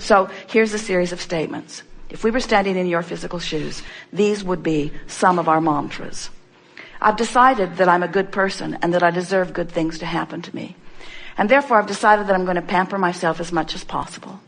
So here's a series of statements. If we were standing in your physical shoes, these would be some of our mantras. I've decided that I'm a good person and that I deserve good things to happen to me. And therefore I've decided that I'm going to pamper myself as much as possible.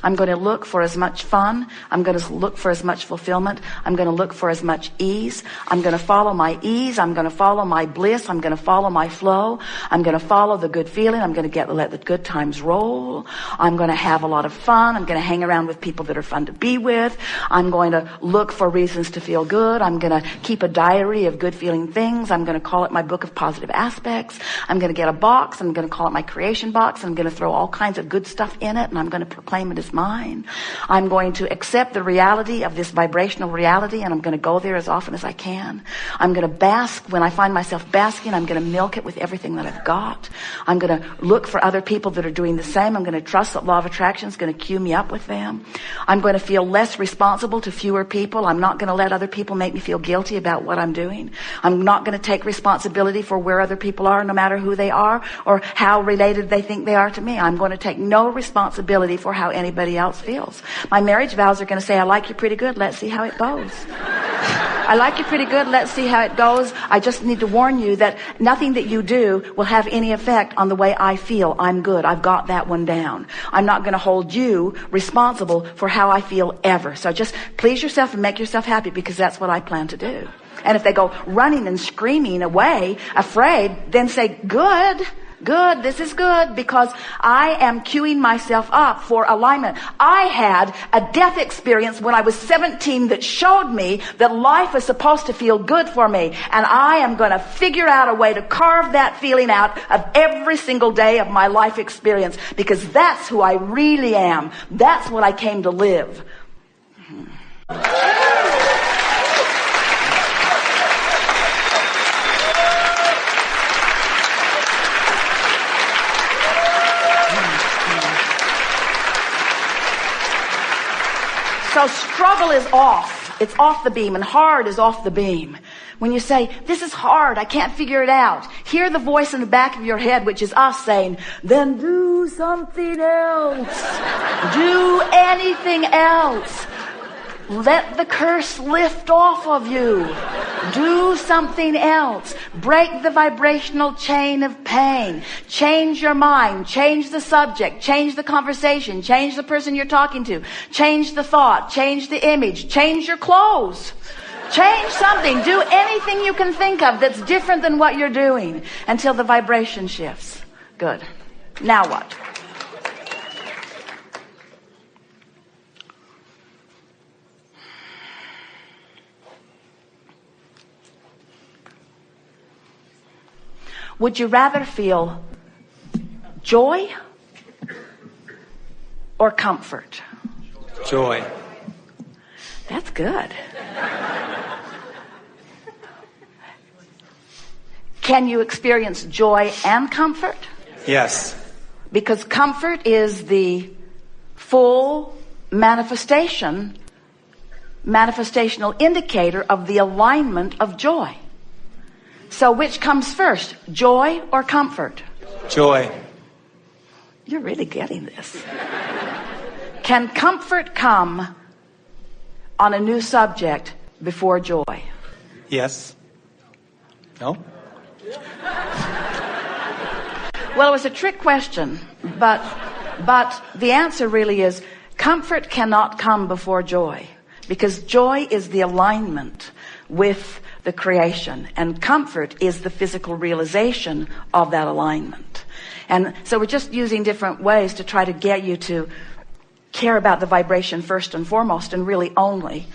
I'm going to look for as much fun. I'm going to look for as much fulfillment. I'm going to look for as much ease. I'm going to follow my ease. I'm going to follow my bliss. I'm going to follow my flow. I'm going to follow the good feeling. I'm going to let the good times roll. I'm going to have a lot of fun. I'm going to hang around with people that are fun to be with. I'm going to look for reasons to feel good. I'm going to keep a diary of good feeling things. I'm going to call it my book of positive aspects. I'm going to get a box. I'm going to call it my creation box. I'm going to throw all kinds of good stuff in it, and I'm going to proclaim it as mine. I'm going to accept the reality of this vibrational reality, and I'm going to go there as often as I can. I'm going to bask. When I find myself basking, I'm going to milk it with everything that I've got. I'm going to look for other people that are doing the same. I'm going to trust that law of attraction is going to cue me up with them. I'm going to feel less responsible to fewer people. I'm not going to let other people make me feel guilty about what I'm doing. I'm not going to take responsibility for where other people are, no matter who they are or how related they think they are to me. I'm going to take no responsibility for how anybody else feels. My marriage vows are going to say, I like you pretty good. Let's see how it goes. I like you pretty good. Let's see how it goes. I just need to warn you that nothing that you do will have any effect on the way I feel. I'm good. I've got that one down. I'm not going to hold you responsible for how I feel ever. So just please yourself and make yourself happy, because that's what I plan to do. And if they go running and screaming away, afraid, then say, good. Good, this is good, because I am queuing myself up for alignment. I had a death experience when I was 17 that showed me that life is supposed to feel good for me. And I am going to figure out a way to carve that feeling out of every single day of my life experience, because that's who I really am. That's what I came to live. So struggle is off. It's off the beam, and hard is off the beam. When you say, this is hard, I can't figure it out, hear the voice in the back of your head, which is us saying, then do something else. Do anything else. Let the curse lift off of you. Do something else. Break the vibrational chain of pain. Change your mind. Change the subject. Change the conversation. Change the person you're talking to. Change the thought. Change the image. Change your clothes. Change something. Do anything you can think of that's different than what you're doing until the vibration shifts. Good. Now what? Would you rather feel joy or comfort? Joy. That's good. Can you experience joy and comfort? Yes. Because comfort is the full manifestational indicator of the alignment of joy. So which comes first, joy or comfort? Joy. You're really getting this. Can comfort come on a new subject before joy? Yes. No? Well, it was a trick question, but the answer really is comfort cannot come before joy, because joy is the alignment with the creation, and comfort is the physical realization of that alignment. And so we're just using different ways to try to get you to care about the vibration first and foremost, and really only.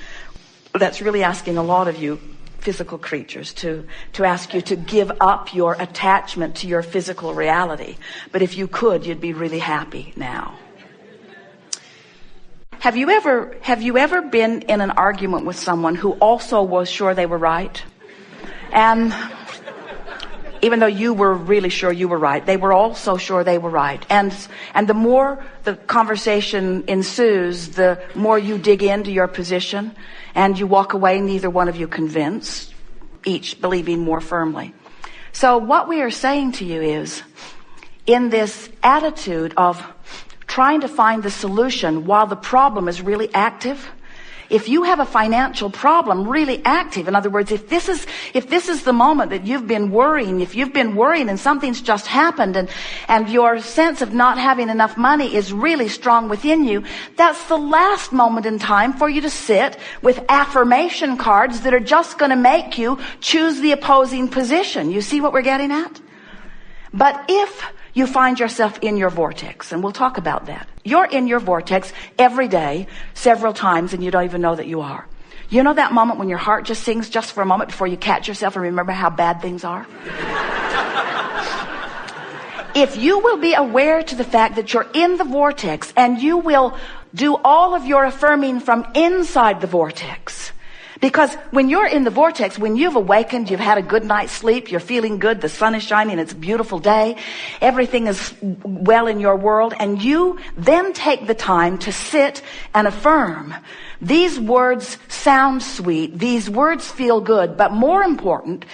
That's really asking a lot of you physical creatures to ask you to give up your attachment to your physical reality. But if you could, you'd be really happy now. Have you ever been in an argument with someone who also was sure they were right? And even though you were really sure you were right, they were also sure they were right. And the more the conversation ensues, the more you dig into your position, and you walk away, neither one of you convinced, each believing more firmly. So what we are saying to you is, in this attitude of trying to find the solution while the problem is really active. If you have a financial problem really active, in other words, if this is the moment that you've been worrying, if you've been worrying and something's just happened and your sense of not having enough money is really strong within you, that's the last moment in time for you to sit with affirmation cards that are just going to make you choose the opposing position. You see what we're getting at? But if you find yourself in your vortex, and we'll talk about that. You're in your vortex every day, several times, and you don't even know that you are. You know that moment when your heart just sings just for a moment before you catch yourself and remember how bad things are? If you will be aware to the fact that you're in the vortex and you will do all of your affirming from inside the vortex, because when you're in the vortex, when you've awakened, you've had a good night's sleep, you're feeling good, the sun is shining, it's a beautiful day, everything is well in your world, and you then take the time to sit and affirm. These words sound sweet, these words feel good, but more important,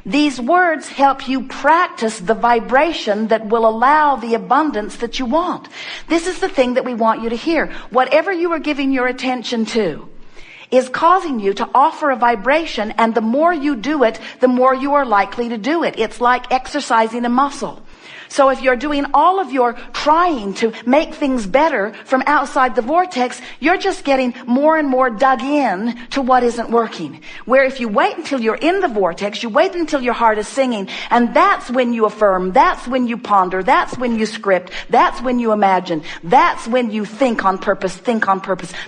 these words help you practice the vibration that will allow the abundance that you want. This is the thing that we want you to hear. Whatever you are giving your attention to is causing you to offer a vibration, and the more you do it, the more you are likely to do it. It's like exercising a muscle. So if you're doing all of your trying to make things better from outside the vortex, you're just getting more and more dug in to what isn't working. Where if you wait until you're in the vortex, you wait until your heart is singing, and that's when you affirm, that's when you ponder, that's when you script, that's when you imagine, that's when you think on purpose,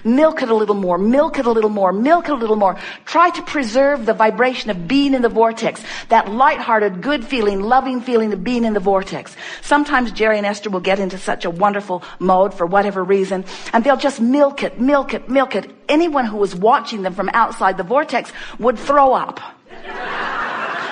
milk it a little more, milk it a little more, milk it a little more. Try to preserve the vibration of being in the vortex, that lighthearted, good feeling, loving feeling of being in the vortex. Sometimes Jerry and Esther will get into such a wonderful mode for whatever reason, and they'll just milk it. Anyone who was watching them from outside the vortex would throw up.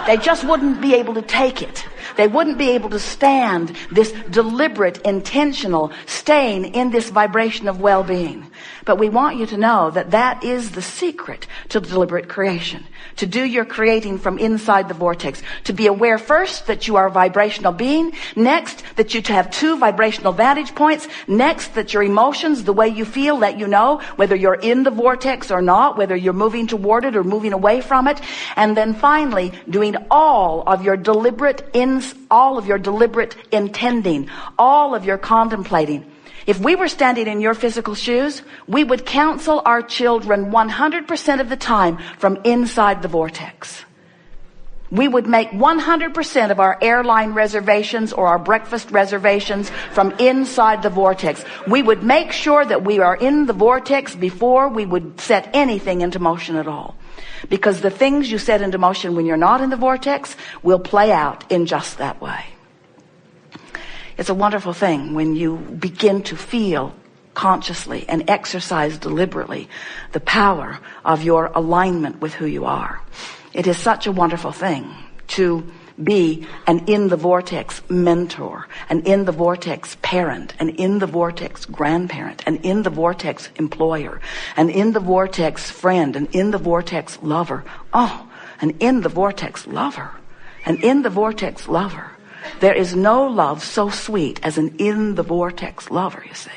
They just wouldn't be able to take it. They wouldn't be able to stand this deliberate, intentional staying in this vibration of well-being. But we want you to know that that is the secret to deliberate creation. To do your creating from inside the vortex. To be aware first that you are a vibrational being. Next, that you have 2 vibrational vantage points. Next, that your emotions, the way you feel, let you know whether you're in the vortex or not, whether you're moving toward it or moving away from it. And then finally, doing all of your deliberate intending, all of your contemplating. If we were standing in your physical shoes, we would counsel our children 100% of the time from inside the vortex. We would make 100% of our airline reservations or our breakfast reservations from inside the vortex. We would make sure that we are in the vortex before we would set anything into motion at all. Because the things you set into motion when you're not in the vortex will play out in just that way. It's a wonderful thing when you begin to feel consciously and exercise deliberately the power of your alignment with who you are. It is such a wonderful thing to be an in the vortex mentor, an in the vortex parent, an in the vortex grandparent, an in the vortex employer, an in the vortex friend, an in the vortex lover. Oh, an in the vortex lover, an in the vortex lover. There is no love so sweet as an in the vortex lover, you see.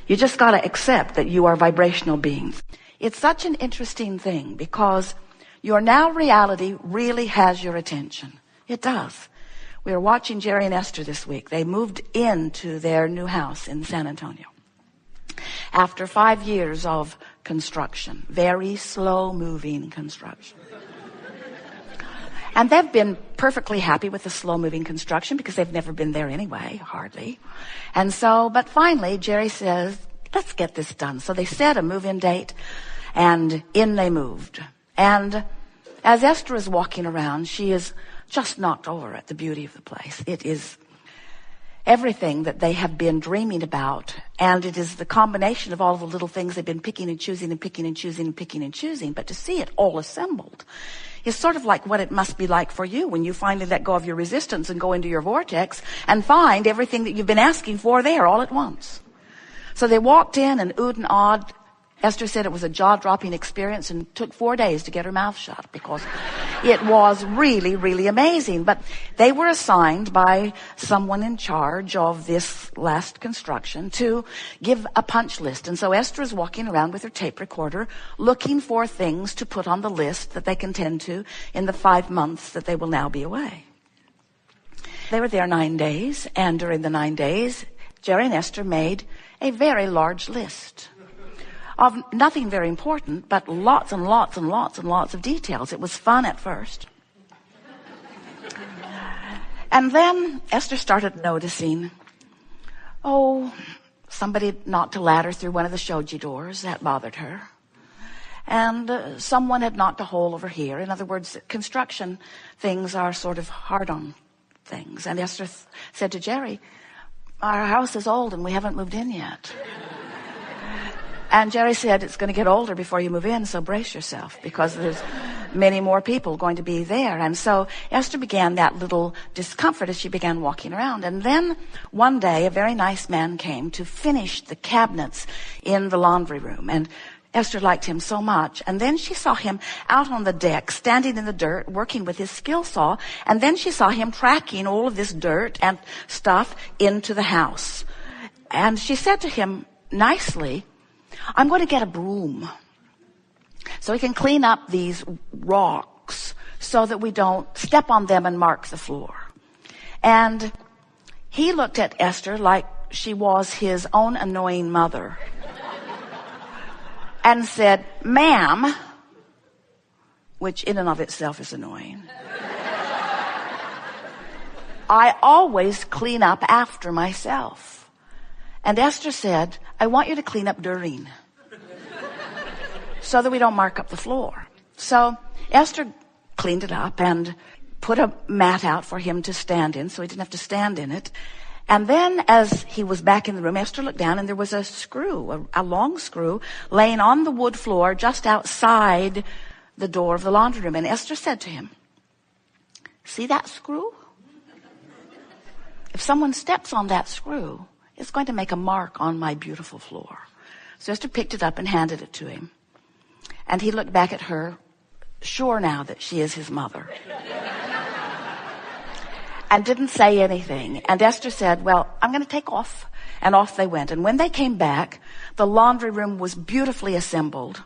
You just got to accept that you are vibrational beings. It's such an interesting thing because your now reality really has your attention. It does. We were watching Jerry and Esther this week. They moved into their new house in San Antonio. After 5 years of construction, very slow moving construction. And they've been perfectly happy with the slow-moving construction because they've never been there anyway, hardly. And so, but finally, Jerry says, let's get this done. So they set a move-in date, and in they moved. And as Esther is walking around, she is just knocked over at the beauty of the place. It is everything that they have been dreaming about, and it is the combination of all the little things they've been picking and choosing and picking and choosing and picking and choosing. But to see it all assembled is sort of like what it must be like for you when you finally let go of your resistance and go into your vortex and find everything that you've been asking for there all at once. So they walked in and oohed and awed, Esther said it was a jaw-dropping experience and took 4 days to get her mouth shut because it was really, really amazing. But they were assigned by someone in charge of this last construction to give a punch list. And so Esther is walking around with her tape recorder looking for things to put on the list that they can tend to in the 5 months that they will now be away. They were there 9 days, and during the 9 days, Jerry and Esther made a very large list of nothing very important, but lots and lots and lots and lots of details. It was fun at first. And then Esther started noticing, somebody knocked a ladder through one of the shoji doors. That bothered her. And someone had knocked a hole over here. In other words, construction things are sort of hard on things. And Esther said to Jerry, our house is old and we haven't moved in yet. And Jerry said, it's going to get older before you move in, so brace yourself, because there's many more people going to be there. And so Esther began that little discomfort as she began walking around. And then one day, a very nice man came to finish the cabinets in the laundry room. And Esther liked him so much. And then she saw him out on the deck, standing in the dirt, working with his skill saw. And then she saw him tracking all of this dirt and stuff into the house. And she said to him nicely, I'm going to get a broom so we can clean up these rocks so that we don't step on them and mark the floor. And he looked at Esther like she was his own annoying mother and said, ma'am, which in and of itself is annoying, I always clean up after myself. And Esther said, I want you to clean up during so that we don't mark up the floor. So Esther cleaned it up and put a mat out for him to stand in so he didn't have to stand in it. And then as he was back in the room, Esther looked down and there was a screw, a long screw, laying on the wood floor just outside the door of the laundry room. And Esther said to him, see that screw? If someone steps on that screw, it's going to make a mark on my beautiful floor. So Esther picked it up and handed it to him. And he looked back at her, sure now that she is his mother. And didn't say anything. And Esther said, well, I'm going to take off. And off they went. And when they came back, the laundry room was beautifully assembled.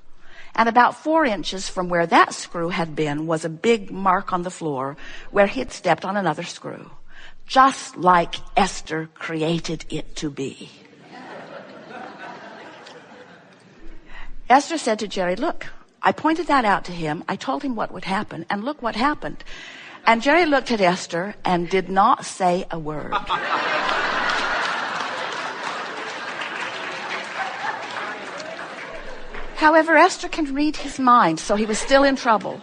And about 4 inches from where that screw had been was a big mark on the floor where he had stepped on another screw. Just like Esther created it to be. Esther said to Jerry, look, I pointed that out to him. I told him what would happen, and look what happened. And Jerry looked at Esther and did not say a word. However, Esther can read his mind, so he was still in trouble.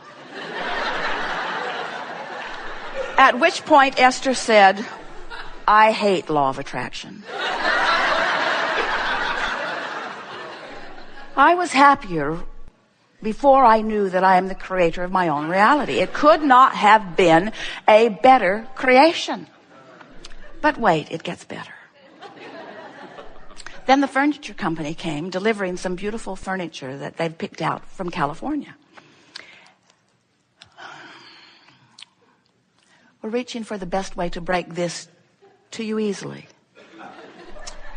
At which point Esther said, I hate law of attraction. I was happier before I knew that I am the creator of my own reality. It could not have been a better creation. But wait, it gets better. Then the furniture company came, delivering some beautiful furniture that they'd picked out from California. We're reaching for the best way to break this to you easily.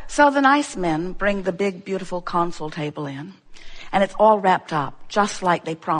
So the nice men bring the big, beautiful console table in, and it's all wrapped up, just like they promised.